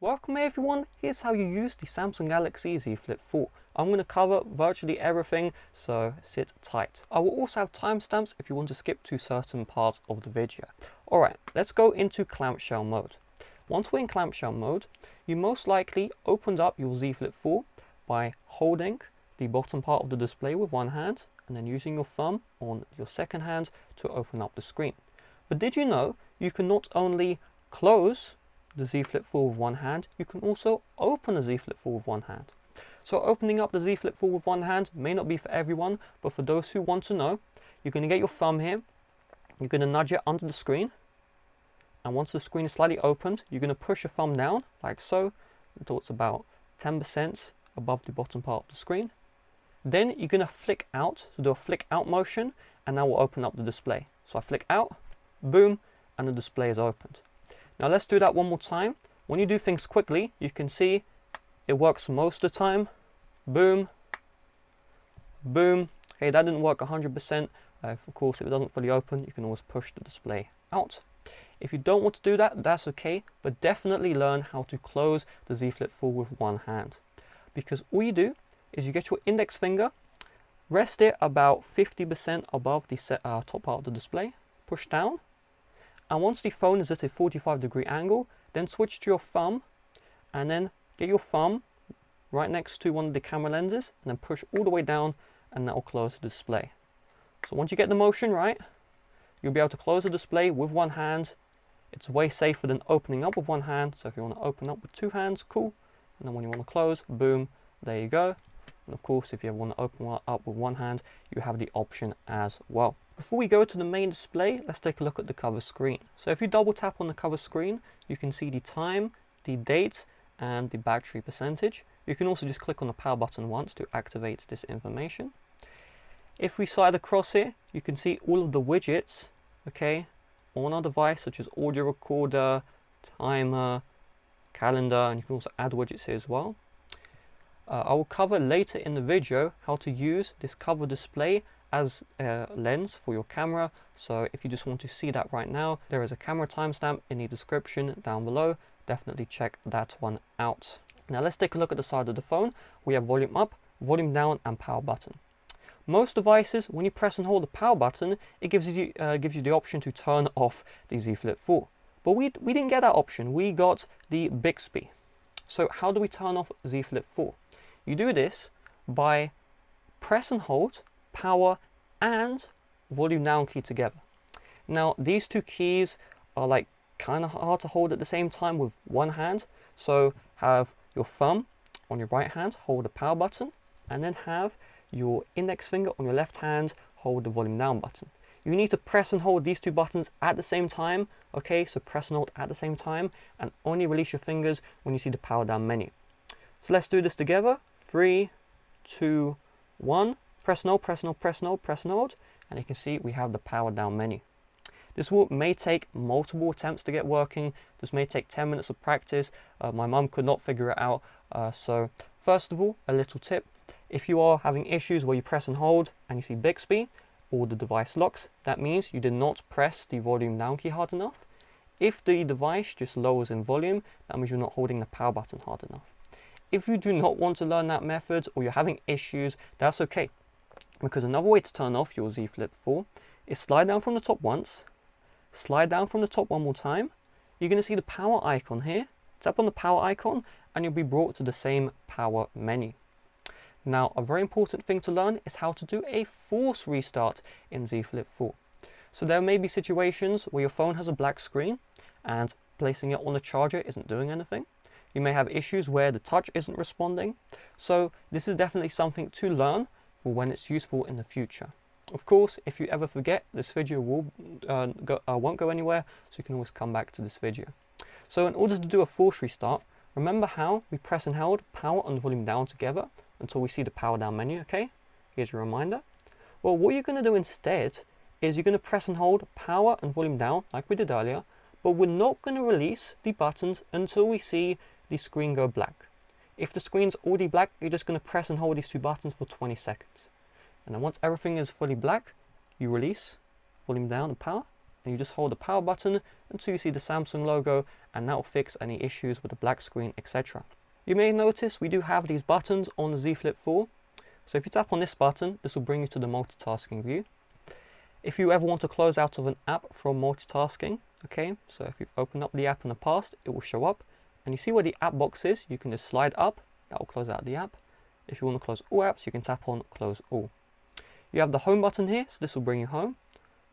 Welcome everyone, here's how you use the Samsung Galaxy Z Flip 4. I'm going to cover virtually everything, so sit tight. I will also have timestamps if you want to skip to certain parts of the video. Alright, let's go into clamshell mode. Once we're in clamshell mode, you most likely opened up your Z Flip 4 by holding the bottom part of the display with one hand and then using your thumb on your second hand to open up the screen. But did you know you can not only close the Z Flip 4 with one hand, you can also open the Z Flip 4 with one hand. So opening up the Z Flip 4 with one hand may not be for everyone, but for those who want to know, you're going to get your thumb here, you're going to nudge it under the screen, and once the screen is slightly opened, you're going to push your thumb down, like so, until it's about 10% above the bottom part of the screen. Then you're going to flick out, so do a flick out motion, and that will open up the display. So I flick out, boom, and the display is opened. Now let's do that one more time. When you do things quickly, you can see it works most of the time. Boom, boom. Okay, that didn't work 100%. Of course, if it doesn't fully open, you can always push the display out. If you don't want to do that, that's okay, but definitely learn how to close the Z Flip 4 with one hand. Because all you do is you get your index finger, rest it about 50% above the top part of the display, push down, and once the phone is at a 45-degree angle, then switch to your thumb and then get your thumb right next to one of the camera lenses and then push all the way down, and that will close the display. So once you get the motion right, you'll be able to close the display with one hand. It's way safer than opening up with one hand. So if you want to open up with two hands, cool. And then when you want to close, boom, there you go. And of course, if you ever want to open up with one hand, you have the option as well. Before we go to the main display, let's take a look at the cover screen. So if you double tap on the cover screen, you can see the time, the date, and the battery percentage. You can also just click on the power button once to activate this information. If we slide across here, you can see all of the widgets, okay, on our device, such as audio recorder, timer, calendar, and you can also add widgets here as well. I will cover later in the video how to use this cover display as a lens for your camera. So if you just want to see that right now, there is a camera timestamp in the description down below. Definitely check that one out. Now let's take a look at the side of the phone. We have volume up, volume down, and power button. Most devices, when you press and hold the power button, it gives you the option to turn off the Z Flip 4. But we didn't get that option. We got the Bixby. So how do we turn off Z Flip 4? You do this by press and hold power and volume down key together. Now these two keys are like kind of hard to hold at the same time with one hand. So have your thumb on your right hand hold the power button, and then have your index finger on your left hand hold the volume down button. You need to press and hold these two buttons at the same time. Okay, so press and hold at the same time, and only release your fingers when you see the power down menu. So let's do this together. 3, 2, 1. Press and hold, press and hold, press and hold, press and hold, and you can see we have the power down menu. This may take multiple attempts to get working. This may take 10 minutes of practice. My mum could not figure it out. So first of all, a little tip. If you are having issues where you press and hold and you see Bixby or the device locks, that means you did not press the volume down key hard enough. If the device just lowers in volume, that means you're not holding the power button hard enough. If you do not want to learn that method or you're having issues, that's okay. Because another way to turn off your Z Flip 4 is slide down from the top once, slide down from the top one more time. You're going to see the power icon here. Tap on the power icon and you'll be brought to the same power menu. Now, a very important thing to learn is how to do a force restart in Z Flip 4. So there may be situations where your phone has a black screen and placing it on the charger isn't doing anything. You may have issues where the touch isn't responding. So this is definitely something to learn for when it's useful in the future. Of course, if you ever forget, this video won't go anywhere, so you can always come back to this video. So in order to do a force restart, remember how we press and hold power and volume down together until we see the power down menu, okay? Here's your reminder. Well, what you're going to do instead is you're going to press and hold power and volume down like we did earlier, but we're not going to release the buttons until we see the screen go black. If the screen's already black, you're just going to press and hold these two buttons for 20 seconds. And then once everything is fully black, you release volume down and power, and you just hold the power button until you see the Samsung logo and that will fix any issues with the black screen, etc. You may notice we do have these buttons on the Z Flip 4. So if you tap on this button, this will bring you to the multitasking view. If you ever want to close out of an app from multitasking, okay, so if you've opened up the app in the past, it will show up, and you see where the app box is, you can just slide up, that will close out the app. If you want to close all apps, you can tap on close all. You have the home button here, so this will bring you home.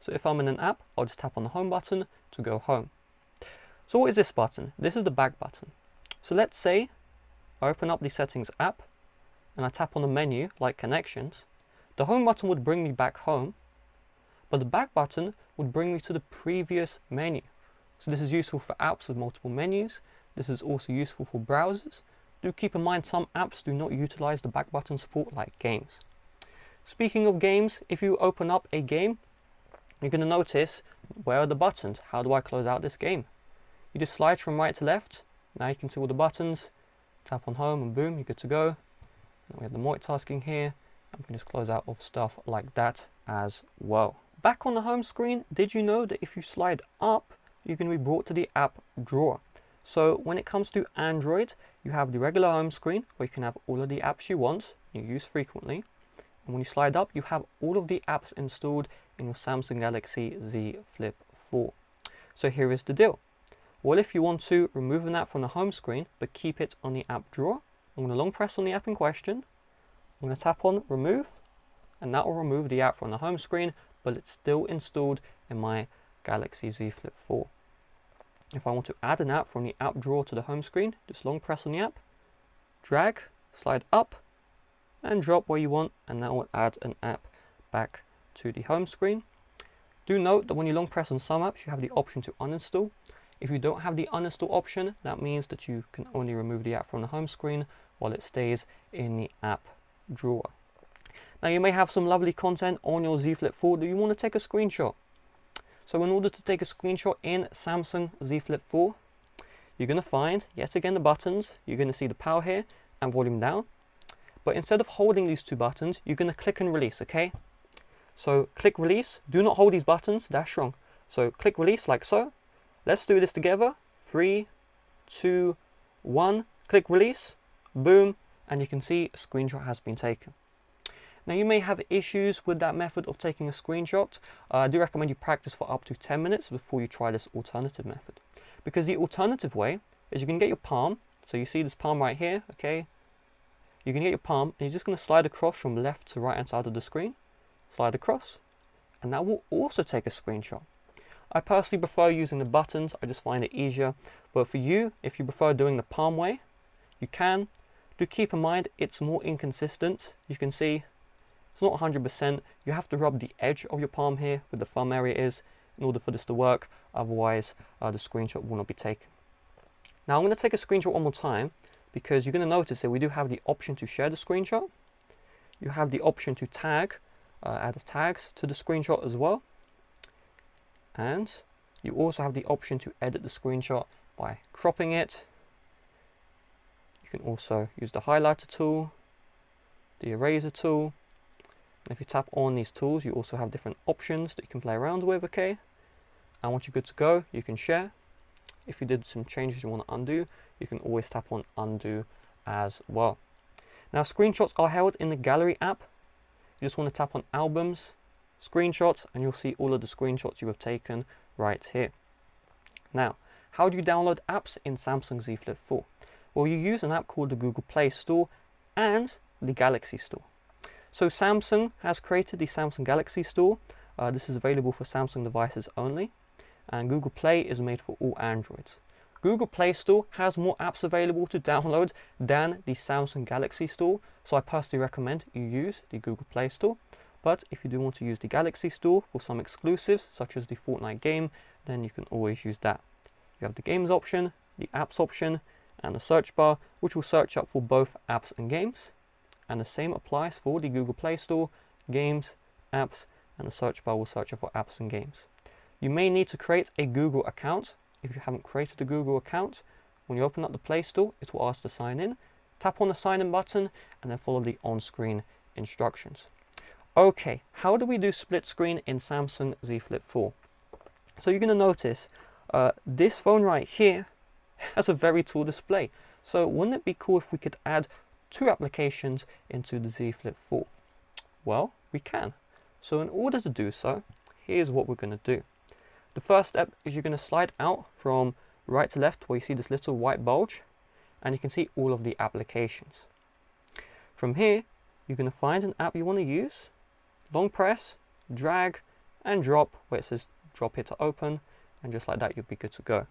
So if I'm in an app, I'll just tap on the home button to go home. So what is this button? This is the back button. So let's say I open up the settings app and I tap on the menu like connections. The home button would bring me back home, but the back button would bring me to the previous menu. So this is useful for apps with multiple menus. This is also useful for browsers. Do keep in mind some apps do not utilize the back button support, like games. Speaking of games, if you open up a game, you're going to notice, where are the buttons? How do I close out this game? You just slide from right to left. Now you can see all the buttons. Tap on home and boom, you're good to go. And we have the multitasking here. And we can just close out of stuff like that as well. Back on the home screen, did you know that if you slide up, you're going to be brought to the app drawer? So when it comes to Android, you have the regular home screen where you can have all of the apps you want, you use frequently. And when you slide up, you have all of the apps installed in your Samsung Galaxy Z Flip 4. So here is the deal. Well, if you want to remove an app from the home screen, but keep it on the app drawer, I'm going to long press on the app in question. I'm going to tap on remove, and that will remove the app from the home screen, but it's still installed in my Galaxy Z Flip 4. If I want to add an app from the app drawer to the home screen, just long press on the app, drag, slide up, and drop where you want, and that will add an app back to the home screen. Do note that when you long press on some apps, you have the option to uninstall. If you don't have the uninstall option, that means that you can only remove the app from the home screen while it stays in the app drawer. Now you may have some lovely content on your Z Flip 4 that you want to take a screenshot. So in order to take a screenshot in Samsung Z Flip 4, you're going to find, yet again, the buttons. You're going to see the power here and volume down. But instead of holding these two buttons, you're going to click and release, okay? So click release, do not hold these buttons, that's wrong. So click release like so. Let's do this together. 3, 2, 1, click release, boom, and you can see a screenshot has been taken. Now you may have issues with that method of taking a screenshot. I do recommend you practice for up to 10 minutes before you try this alternative method. Because the alternative way is you can get your palm, so you see this palm right here, okay? You can get your palm and you're just going to slide across from left to right hand side of the screen. Slide across, and that will also take a screenshot. I personally prefer using the buttons, I just find it easier. But for you, if you prefer doing the palm way, you can. Do keep in mind it's more inconsistent. You can see it's not 100%. You have to rub the edge of your palm here where the thumb area is in order for this to work. Otherwise, the screenshot will not be taken. Now I'm going to take a screenshot one more time because you're going to notice that we do have the option to share the screenshot. You have the option to tag, add tags to the screenshot as well. And you also have the option to edit the screenshot by cropping it. You can also use the highlighter tool, the eraser tool. And if you tap on these tools, you also have different options that you can play around with, okay? And once you're good to go, you can share. If you did some changes you want to undo, you can always tap on undo as well. Now screenshots are held in the gallery app. You just want to tap on albums, screenshots, and you'll see all of the screenshots you have taken right here. Now, how do you download apps in Samsung Z Flip 4? Well, you use an app called the Google Play Store and the Galaxy Store. So Samsung has created the Samsung Galaxy Store. This is available for Samsung devices only, and Google Play is made for all Androids. Google Play Store has more apps available to download than the Samsung Galaxy Store, so I personally recommend you use the Google Play Store. But if you do want to use the Galaxy Store for some exclusives, such as the Fortnite game, then you can always use that. You have the games option, the apps option, and the search bar, which will search up for both apps and games. And the same applies for the Google Play Store, games, apps, and the search bar will search up for apps and games. You may need to create a Google account. If you haven't created a Google account, when you open up the Play Store, it will ask to sign in. Tap on the sign in button and then follow the on-screen instructions. Okay, how do we do split screen in Samsung Z Flip 4? So you're going to notice this phone right here has a very tall display. So wouldn't it be cool if we could add 2 applications into the Z Flip 4? Well, we can. So in order to do so, here's what we're going to do. The first step is you're going to slide out from right to left where you see this little white bulge, and you can see all of the applications. From here, you're going to find an app you want to use, long press, drag and drop where it says drop here to open, and just like that you'll be good to go.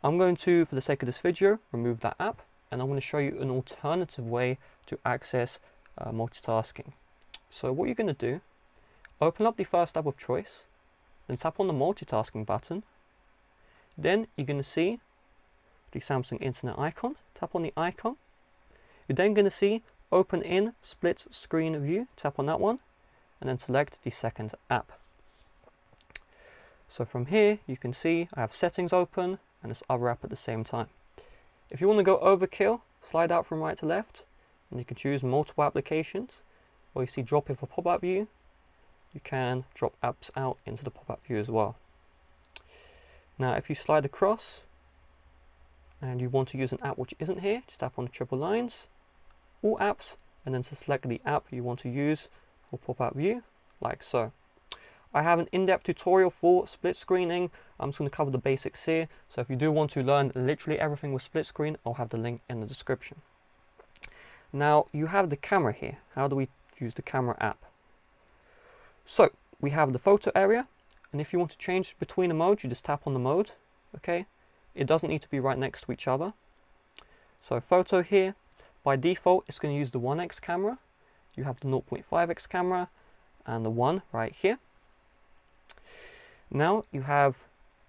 I'm going to, for the sake of this video, remove that app, and I'm going to show you an alternative way to access multitasking. So what you're going to do, open up the first app of choice, then tap on the multitasking button. Then you're going to see the Samsung Internet icon. Tap on the icon. You're then going to see open in split screen view. Tap on that one and then select the second app. So from here you can see I have settings open and this other app at the same time. If you want to go overkill, slide out from right to left and you can choose multiple applications, or you see drop here for pop-up view. You can drop apps out into the pop-up view as well. Now if you slide across and you want to use an app which isn't here, just tap on the triple lines, all apps, and then to select the app you want to use for pop-up view, like so. I have an in-depth tutorial for split screening. I'm just going to cover the basics here, so if you do want to learn literally everything with split screen, I'll have the link in the description. Now you have the camera here. How do we use the camera app? So we have the photo area, and if you want to change between the modes, you just tap on the mode. Okay, it doesn't need to be right next to each other. So photo here, by default it's going to use the 1x camera. You have the 0.5x camera and the 1 right here. Now you have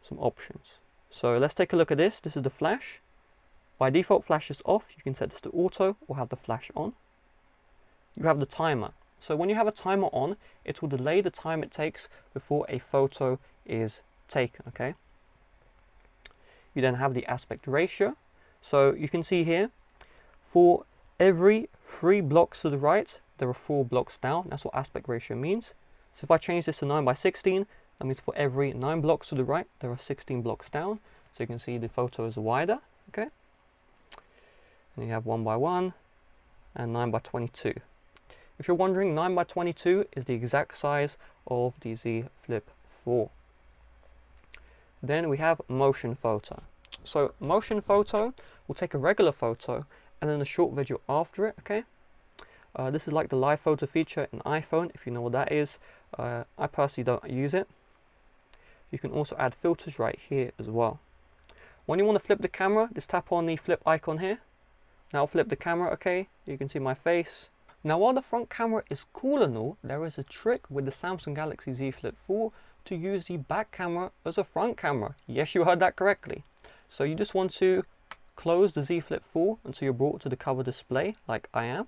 some options. So let's take a look at this. This is the flash. By default flash is off. You can set this to auto or have the flash on. You have the timer. So when you have a timer on, it will delay the time it takes before a photo is taken, okay? You then have the aspect ratio. So you can see here, for every 3 blocks to the right, there are 4 blocks down. That's what aspect ratio means. So if I change this to 9:16, that means for every 9 blocks to the right, there are 16 blocks down. So you can see the photo is wider, okay? And you have 1:1 and 9:22. If you're wondering, 9:22 is the exact size of the Z Flip 4. Then we have motion photo. So motion photo will take a regular photo and then a short video after it, okay? This is like the live photo feature in iPhone, if you know what that is. I personally don't use it. You can also add filters right here as well. When you want to flip the camera, just tap on the flip icon here. Now I'll flip the camera, okay? You can see my face. Now while the front camera is cool and all, there is a trick with the Samsung Galaxy Z Flip 4 to use the back camera as a front camera. Yes, you heard that correctly. So you just want to close the Z Flip 4 until you're brought to the cover display, like I am.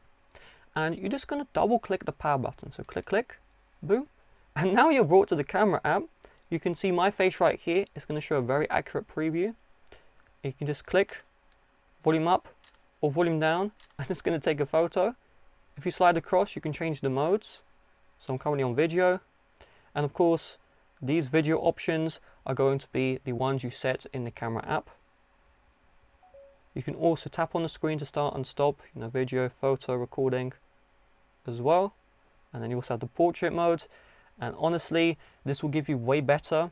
And you're just going to double click the power button. So click, click, boom. And now you're brought to the camera app. You can see my face right here. It's going to show a very accurate preview. You can just click volume up or volume down, and it's going to take a photo. If you slide across, you can change the modes. So I'm currently on video. And of course, these video options are going to be the ones you set in the camera app. You can also tap on the screen to start and stop, video, photo, recording as well. And then you also have the portrait mode. And honestly, this will give you way better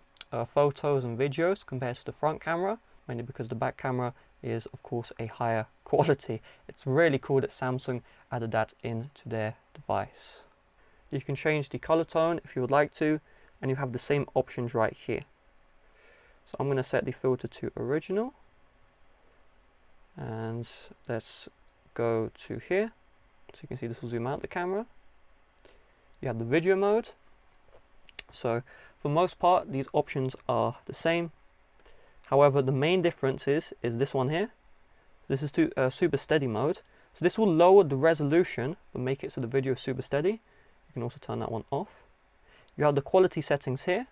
photos and videos compared to the front camera, mainly because the back camera is of course a higher quality. It's really cool that Samsung added that into their device. You can change the color tone if you would like to, and you have the same options right here. So I'm going to set the filter to original, and let's go to here. So you can see this will zoom out the camera. You have the video mode. So for most part, these options are the same. However, the main difference is this one here. This is to super steady mode. So this will lower the resolution, but make it so the video is super steady. You can also turn that one off. You have the quality settings here.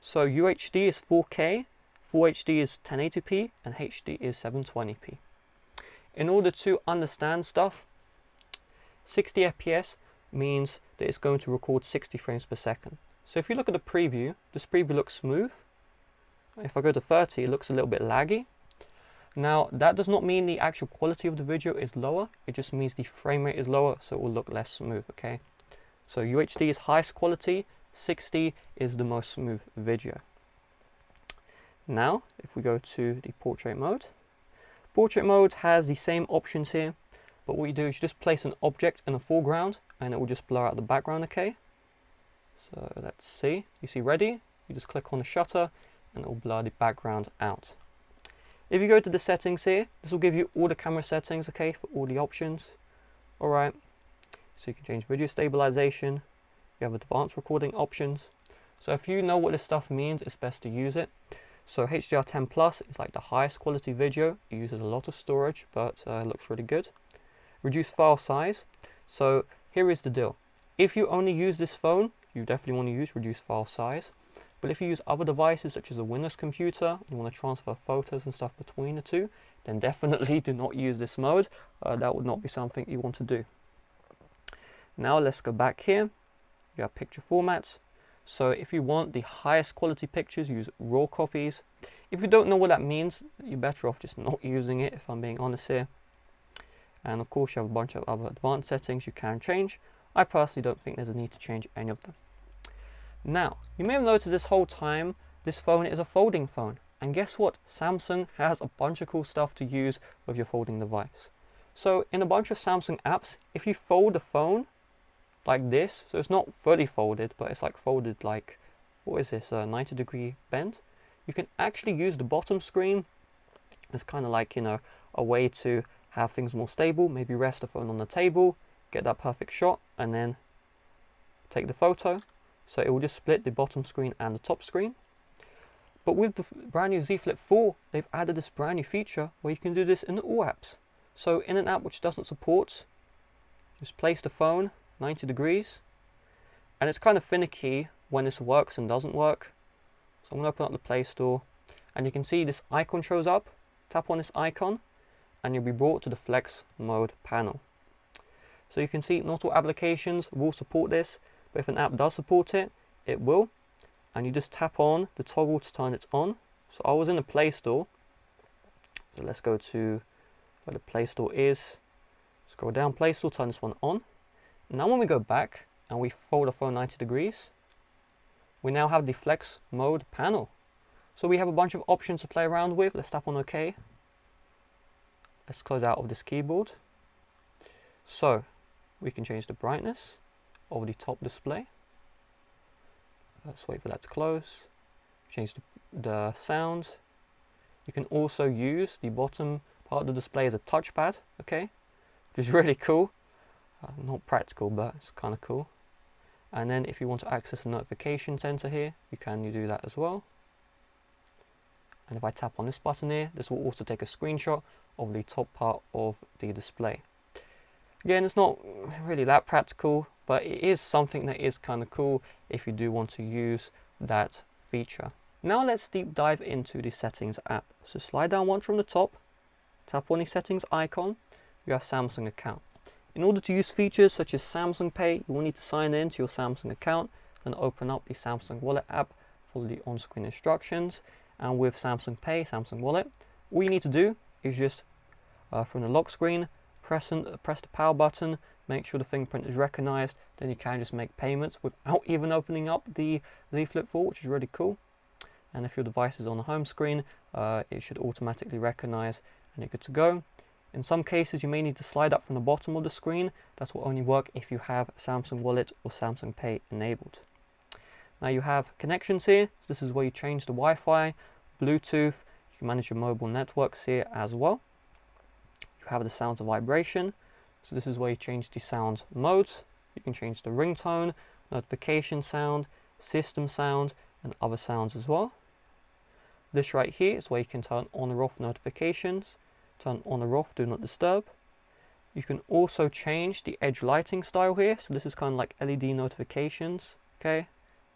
So UHD is 4K, Full HD is 1080p, and HD is 720p. In order to understand stuff, 60 FPS means that it's going to record 60 frames per second. So if you look at the preview, this preview looks smooth. If I go to 30, it looks a little bit laggy. Now, that does not mean the actual quality of the video is lower, it just means the frame rate is lower, so it will look less smooth, okay? So UHD is highest quality, 60 is the most smooth video. Now, if we go to the portrait mode has the same options here, but what you do is you just place an object in the foreground and it will just blur out the background, okay? So let's see, you see ready, you just click on the shutter and it will blur the background out. If you go to the settings here, this will give you all the camera settings, okay, for all the options. Alright, so you can change video stabilization, you have advanced recording options. So if you know what this stuff means, it's best to use it. So HDR10 Plus is like the highest quality video. It uses a lot of storage, but it looks really good. Reduce file size. So here is the deal. If you only use this phone, you definitely want to use reduce file size. But if you use other devices such as a Windows computer, you want to transfer photos and stuff between the two, then definitely do not use this mode. That would not be something you want to do. Now let's go back here. You have picture formats. So if you want the highest quality pictures, use raw copies. If you don't know what that means, you're better off just not using it, if I'm being honest here. And of course you have a bunch of other advanced settings you can change. I personally don't think there's a need to change any of them. Now, you may have noticed this whole time, this phone is a folding phone. And guess what? Samsung has a bunch of cool stuff to use with your folding device. So in a bunch of Samsung apps, if you fold the phone like this, so it's not fully folded, but it's like folded like, what is this, a 90-degree bend? You can actually use the bottom screen as kind of like, you know, a way to have things more stable. Maybe rest the phone on the table, get that perfect shot, and then take the photo. So it will just split the bottom screen and the top screen. But with the brand new Z Flip 4, they've added this brand new feature where you can do this in all apps. So in an app which doesn't support, just place the phone 90 degrees, and it's kind of finicky when this works and doesn't work. So I'm going to open up the Play Store, and you can see this icon shows up. Tap on this icon and you'll be brought to the Flex Mode panel. So you can see not all applications will support this, but if an app does support it, it will. And you just tap on the toggle to turn it on. So I was in the Play Store, so let's go to where the Play Store is. Scroll down, Play Store, turn this one on. Now when we go back and we fold our phone 90 degrees, we now have the Flex Mode panel. So we have a bunch of options to play around with. Let's tap on OK. Let's close out of this keyboard. So we can change the brightness of the top display. Let's wait for that to close. Change the sound. You can also use the bottom part of the display as a touchpad, okay, which is really cool. Not practical, but it's kind of cool. And then if you want to access the notification center here, you can do that as well. And if I tap on this button here, this will also take a screenshot of the top part of the display. Again, it's not really that practical, but it is something that is kind of cool if you do want to use that feature. Now let's deep dive into the settings app. So slide down once from the top, tap on the settings icon, you have Samsung account. In order to use features such as Samsung Pay, you will need to sign in to your Samsung account, then open up the Samsung Wallet app, follow the on-screen instructions, and with Samsung Pay, Samsung Wallet, all you need to do is just from the lock screen, press the power button, make sure the fingerprint is recognized, then you can just make payments without even opening up the Z Flip 4, which is really cool. And if your device is on the home screen, it should automatically recognize and you're good to go. In some cases, you may need to slide up from the bottom of the screen. That will only work if you have Samsung Wallet or Samsung Pay enabled. Now you have connections here. So this is where you change the Wi-Fi, Bluetooth. You can manage your mobile networks here as well. You have the sounds of vibration. So this is where you change the sound modes. You can change the ringtone, notification sound, system sound, and other sounds as well. This right here is where you can turn on or off notifications, turn on or off do not disturb. You can also change the edge lighting style here. So this is kind of like LED notifications. Okay,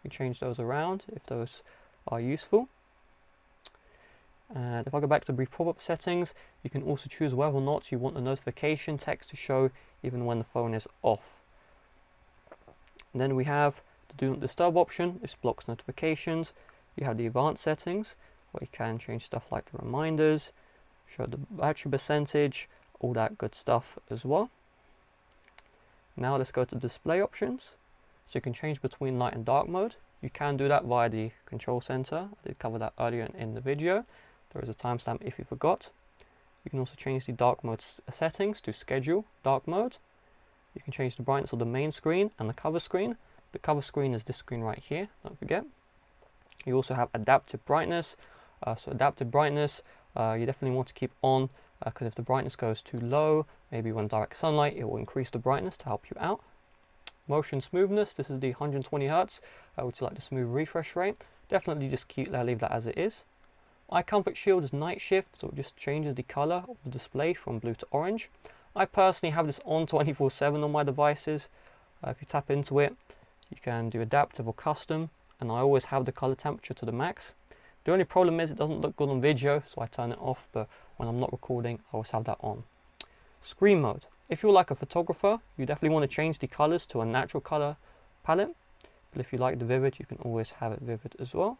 you change those around if those are useful. And if I go back to brief pop-up settings, you can also choose whether or not you want the notification text to show even when the phone is off. And then we have the do not disturb option. This blocks notifications. You have the advanced settings where you can change stuff like the reminders, show the battery percentage, all that good stuff as well. Now let's go to display options. So you can change between light and dark mode. You can do that via the control center. I did cover that earlier in the video. There is a timestamp if you forgot. You can also change the dark mode settings to schedule dark mode. You can change the brightness of the main screen and the cover screen. The cover screen is this screen right here, don't forget. You also have adaptive brightness. So adaptive brightness, you definitely want to keep on, because if the brightness goes too low, maybe when direct sunlight, it will increase the brightness to help you out. Motion smoothness, this is the 120 Hz, which is like the smooth refresh rate. Definitely just leave that as it is. Eye comfort shield is night shift, so it just changes the color of the display from blue to orange. I personally have this on 24/7 on my devices. If you tap into it, you can do adaptive or custom, and I always have the color temperature to the max. The only problem is it doesn't look good on video, so I turn it off, but when I'm not recording, I always have that on. Screen mode. If you're like a photographer, you definitely want to change the colors to a natural color palette, but if you like the vivid, you can always have it vivid as well.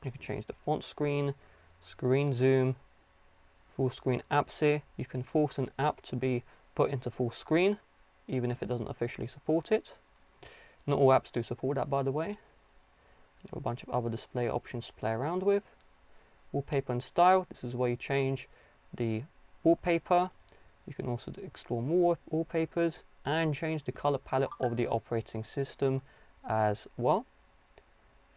You can change the font screen, screen zoom, full screen apps here. You can force an app to be put into full screen, even if it doesn't officially support it. Not all apps do support that, by the way. You have a bunch of other display options to play around with. Wallpaper and style, this is where you change the wallpaper. You can also explore more wallpapers and change the color palette of the operating system as well.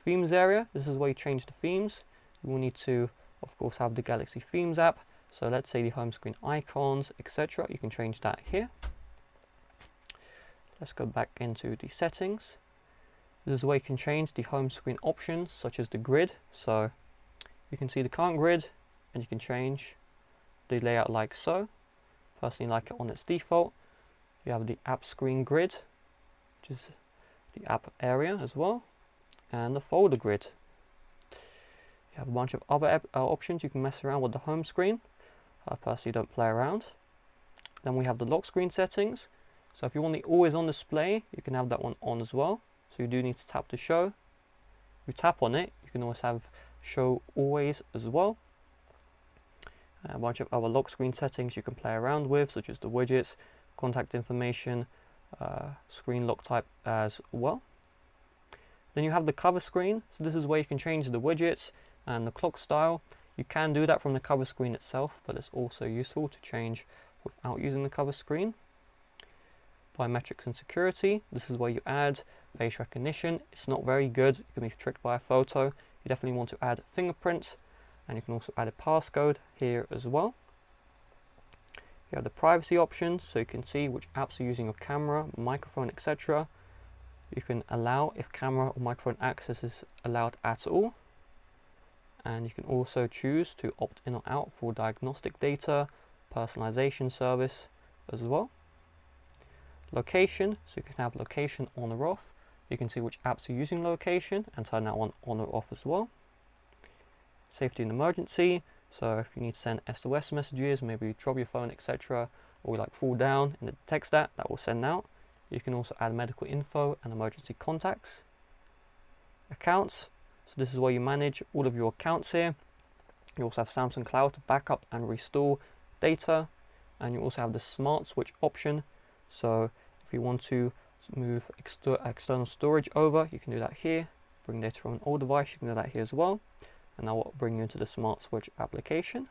Themes area, this is where you change the themes. You will need to, of course, have the Galaxy Themes app. So let's say the home screen icons, etc. You can change that here. Let's go back into the settings. This is where you can change the home screen options, such as the grid. So you can see the current grid, and you can change the layout like so. Personally like it on its default. You have the app screen grid, which is the app area as well, and the folder grid. You have a bunch of other options you can mess around with the home screen. I personally don't play around. Then we have the lock screen settings. So if you want the always on display, you can have that one on as well. So you do need to tap to show. If you tap on it, you can always have show always as well. A bunch of other lock screen settings you can play around with, such as the widgets, contact information, screen lock type as well. Then you have the cover screen. So this is where you can change the widgets and the clock style. You can do that from the cover screen itself, but it's also useful to change without using the cover screen. Biometrics and security. This is where you add face recognition. It's not very good. You can be tricked by a photo. You definitely want to add fingerprints, and you can also add a passcode here as well. You have the privacy options, so you can see which apps are using your camera, microphone, etc. You can allow if camera or microphone access is allowed at all. And you can also choose to opt in or out for diagnostic data, personalization service as well. Location, so you can have location on or off. You can see which apps are using location and turn that one on or off as well. Safety and emergency, so if you need to send SOS messages, maybe you drop your phone, etc., or you like fall down and it detects that will send out. You can also add medical info and emergency contacts. Accounts, so this is where you manage all of your accounts here. You also have Samsung Cloud to back up and restore data, and you also have the smart switch option. So if you want to move external storage over, you can do that here. Bring data from an old device, you can do that here as well. And that will bring you into the smart switch application.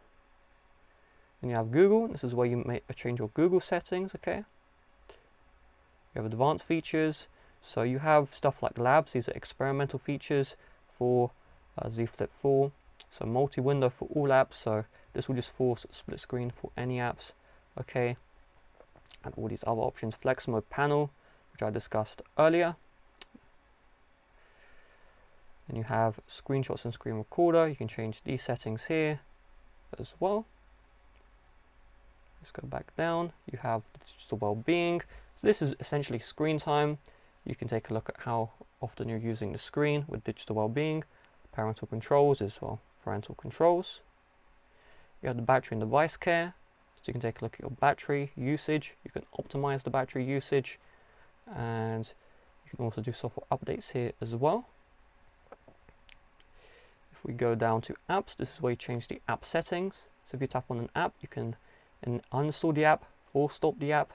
Then you have Google. This is where you may change your Google settings. Okay. You have advanced features. So you have stuff like labs. These are experimental features for Z Flip 4. So multi-window for all apps. So this will just force split screen for any apps. Okay. And all these other options. Flex mode panel, which I discussed earlier. Then you have screenshots and screen recorder. You can change these settings here as well. Let's go back down. You have digital well-being. So this is essentially screen time. You can take a look at how often you're using the screen with digital well-being. Parental controls as well. Parental controls. You have the battery and device care. So you can take a look at your battery usage. You can optimize the battery usage. And you can also do software updates here as well. If we go down to apps, this is where you change the app settings. So if you tap on an app, you can uninstall the app, force stop the app,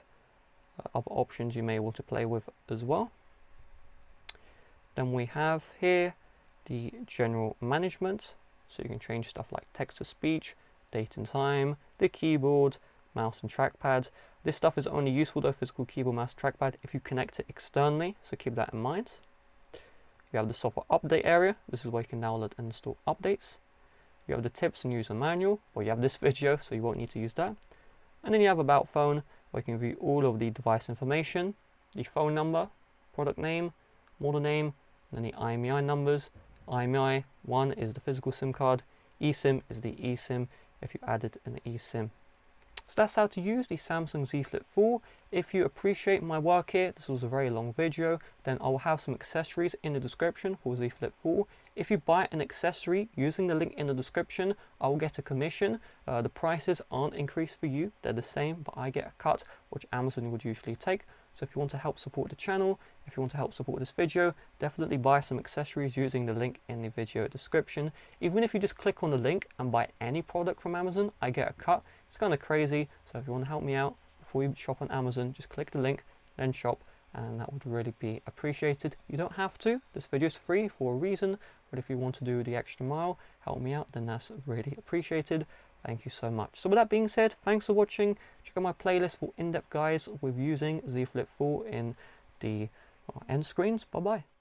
other options you may want to play with as well. Then we have here the general management, so you can change stuff like text to speech, date and time, the keyboard, mouse and trackpad. This stuff is only useful though, physical keyboard, mouse, trackpad, if you connect it externally, so keep that in mind. You have the software update area. This is where you can download and install updates. You have the tips and user manual, well, you have this video, so you won't need to use that. And then you have about phone, where you can view all of the device information, the phone number, product name, model name, and then the IMEI numbers. IMEI 1 is the physical SIM card, eSIM is the eSIM if you added an eSIM. So that's how to use the Samsung Z Flip 4. If you appreciate my work here, this was a very long video, then I will have some accessories in the description for Z Flip 4. If you buy an accessory using the link in the description, I will get a commission. The prices aren't increased for you, they're the same, but I get a cut, which Amazon would usually take. So if you want to help support the channel, if you want to help support this video, definitely buy some accessories using the link in the video description. Even if you just click on the link and buy any product from Amazon, I get a cut. It's kind of crazy, so if you want to help me out before you shop on Amazon, just click the link, then shop, and that would really be appreciated. You don't have to, this video is free for a reason, but if you want to do the extra mile, help me out, then that's really appreciated. Thank you so much. So with that being said, thanks for watching. Check out my playlist for in-depth guides with using Z Flip 4 in the end screens. Bye bye.